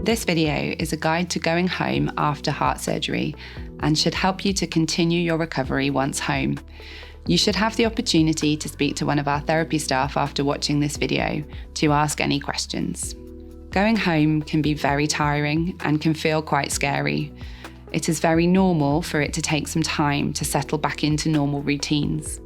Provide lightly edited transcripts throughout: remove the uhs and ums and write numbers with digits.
This video is a guide to going home after heart surgery and should help you to continue your recovery once home. You should have the opportunity to speak to one of our therapy staff after watching this video to ask any questions. Going home can be very tiring and can feel quite scary. It is very normal for it to take some time to settle back into normal routines.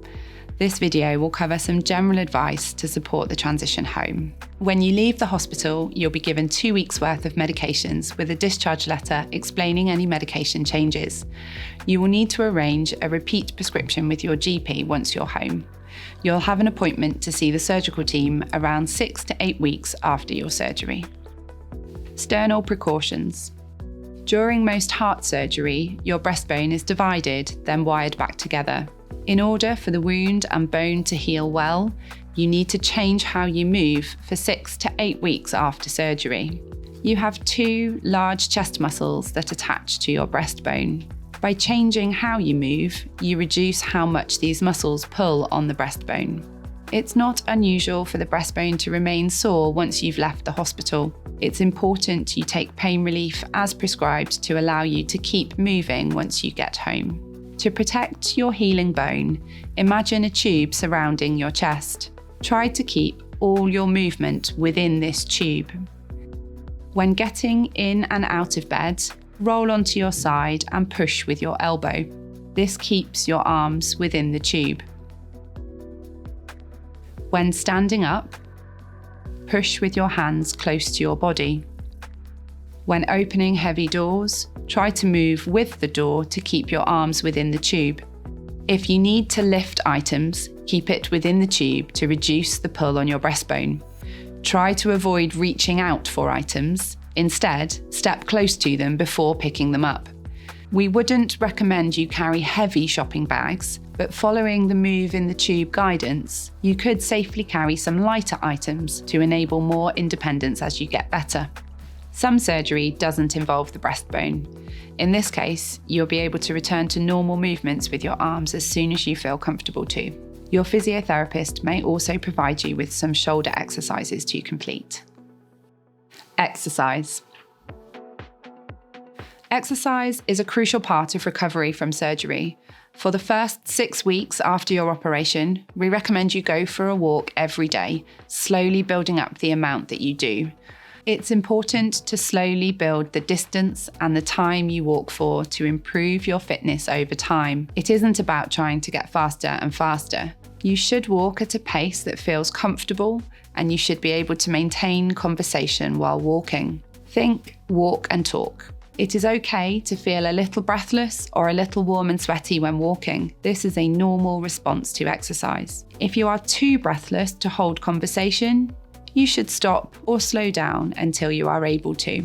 This video will cover some general advice to support the transition home. When you leave the hospital, you'll be given 2 weeks' worth of medications with a discharge letter explaining any medication changes. You will need to arrange a repeat prescription with your GP once you're home. You'll have an appointment to see the surgical team around 6 to 8 weeks after your surgery. Sternal precautions. During most heart surgery, your breastbone is divided, then wired back together. In order for the wound and bone to heal well, you need to change how you move for 6 to 8 weeks after surgery. You have 2 large chest muscles that attach to your breastbone. By changing how you move, you reduce how much these muscles pull on the breastbone. It's not unusual for the breastbone to remain sore once you've left the hospital. It's important you take pain relief as prescribed to allow you to keep moving once you get home. To protect your healing bone, imagine a tube surrounding your chest. Try to keep all your movement within this tube. When getting in and out of bed, roll onto your side and push with your elbow. This keeps your arms within the tube. When standing up, push with your hands close to your body. When opening heavy doors, try to move with the door to keep your arms within the tube. If you need to lift items, keep it within the tube to reduce the pull on your breastbone. Try to avoid reaching out for items. Instead, step close to them before picking them up. We wouldn't recommend you carry heavy shopping bags, but following the move in the tube guidance, you could safely carry some lighter items to enable more independence as you get better. Some surgery doesn't involve the breastbone. In this case, you'll be able to return to normal movements with your arms as soon as you feel comfortable to. Your physiotherapist may also provide you with some shoulder exercises to complete. Exercise. Exercise is a crucial part of recovery from surgery. For the first 6 weeks after your operation, we recommend you go for a walk every day, slowly building up the amount that you do. It's important to slowly build the distance and the time you walk for to improve your fitness over time. It isn't about trying to get faster and faster. You should walk at a pace that feels comfortable, and you should be able to maintain conversation while walking. Think, walk and talk. It is okay to feel a little breathless or a little warm and sweaty when walking. This is a normal response to exercise. If you are too breathless to hold conversation, you should stop or slow down until you are able to.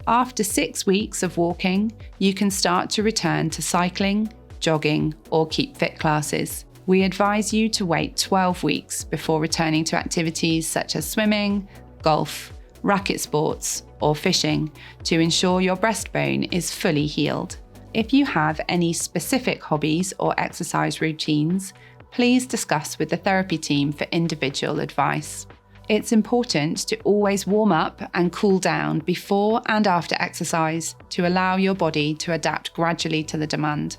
After 6 weeks of walking, you can start to return to cycling, jogging, or keep fit classes. We advise you to wait 12 weeks before returning to activities such as swimming, golf, racket sports, or fishing to ensure your breastbone is fully healed. If you have any specific hobbies or exercise routines, please discuss with the therapy team for individual advice. It's important to always warm up and cool down before and after exercise to allow your body to adapt gradually to the demand.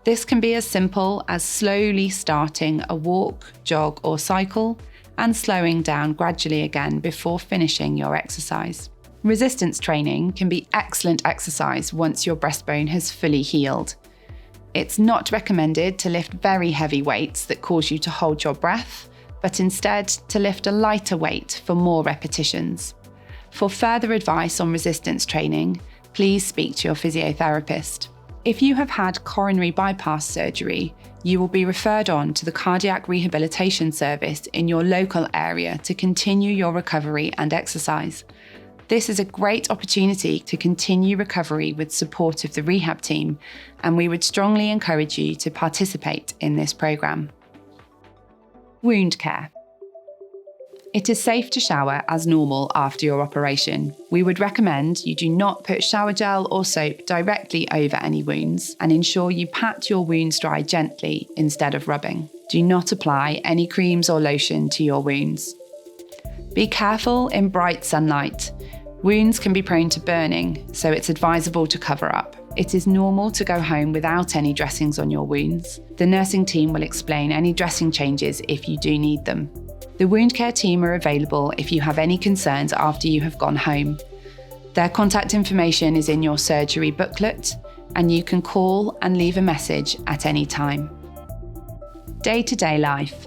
This can be as simple as slowly starting a walk, jog, or cycle and slowing down gradually again before finishing your exercise. Resistance training can be excellent exercise once your breastbone has fully healed. It's not recommended to lift very heavy weights that cause you to hold your breath, but instead to lift a lighter weight for more repetitions. For further advice on resistance training, please speak to your physiotherapist. If you have had coronary bypass surgery, you will be referred on to the cardiac rehabilitation service in your local area to continue your recovery and exercise. This is a great opportunity to continue recovery with support of the rehab team, and we would strongly encourage you to participate in this programme. Wound care. It is safe to shower as normal after your operation. We would recommend you do not put shower gel or soap directly over any wounds, and ensure you pat your wounds dry gently instead of rubbing. Do not apply any creams or lotion to your wounds. Be careful in bright sunlight. Wounds can be prone to burning, so it's advisable to cover up. It is normal to go home without any dressings on your wounds. The nursing team will explain any dressing changes if you do need them. The wound care team are available if you have any concerns after you have gone home. Their contact information is in your surgery booklet, and you can call and leave a message at any time. Day-to-day life.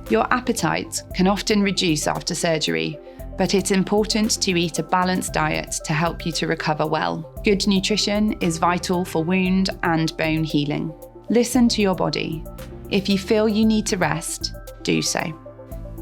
Your appetite can often reduce after surgery, but it's important to eat a balanced diet to help you to recover well. Good nutrition is vital for wound and bone healing. Listen to your body. If you feel you need to rest, do so.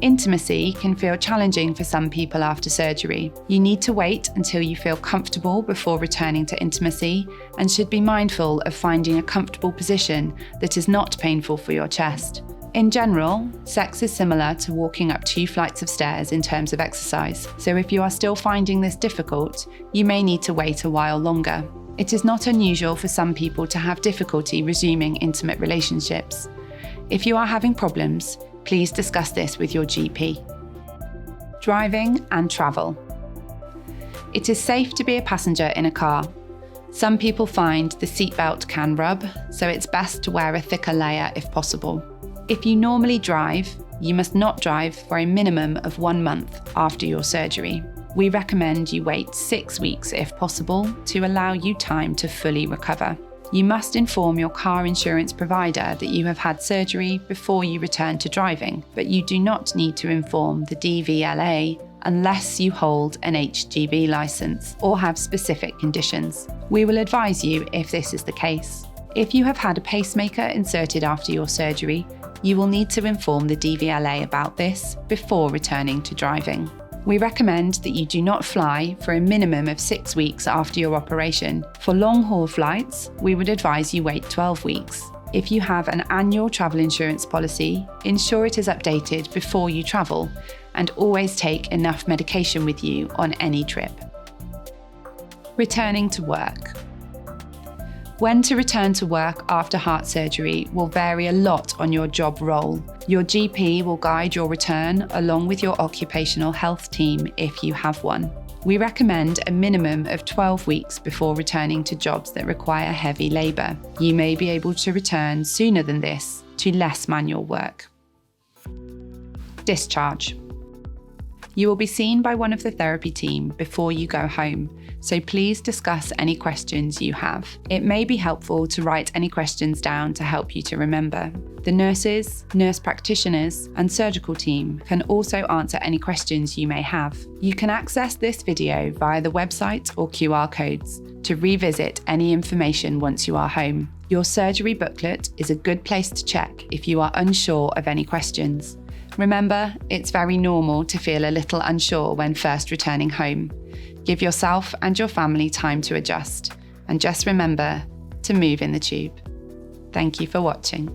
Intimacy can feel challenging for some people after surgery. You need to wait until you feel comfortable before returning to intimacy, and should be mindful of finding a comfortable position that is not painful for your chest. In general, sex is similar to walking up 2 flights of stairs in terms of exercise, so if you are still finding this difficult, you may need to wait a while longer. It is not unusual for some people to have difficulty resuming intimate relationships. If you are having problems, please discuss this with your GP. Driving and travel. It is safe to be a passenger in a car. Some people find the seatbelt can rub, so it's best to wear a thicker layer if possible. If you normally drive, you must not drive for a minimum of 1 month after your surgery. We recommend you wait 6 weeks if possible to allow you time to fully recover. You must inform your car insurance provider that you have had surgery before you return to driving, but you do not need to inform the DVLA unless you hold an HGV license or have specific conditions. We will advise you if this is the case. If you have had a pacemaker inserted after your surgery, you will need to inform the DVLA about this before returning to driving. We recommend that you do not fly for a minimum of 6 weeks after your operation. For long-haul flights, we would advise you wait 12 weeks. If you have an annual travel insurance policy, ensure it is updated before you travel, and always take enough medication with you on any trip. Returning to work. When to return to work after heart surgery will vary a lot on your job role. Your GP will guide your return along with your occupational health team if you have one. We recommend a minimum of 12 weeks before returning to jobs that require heavy labour. You may be able to return sooner than this to less manual work. Discharge. You will be seen by one of the therapy team before you go home, so please discuss any questions you have. It may be helpful to write any questions down to help you to remember. The nurses, nurse practitioners, and surgical team can also answer any questions you may have. You can access this video via the website or QR codes to revisit any information once you are home. Your surgery booklet is a good place to check if you are unsure of any questions. Remember, it's very normal to feel a little unsure when first returning home. Give yourself and your family time to adjust, and just remember to move in the tube. Thank you for watching.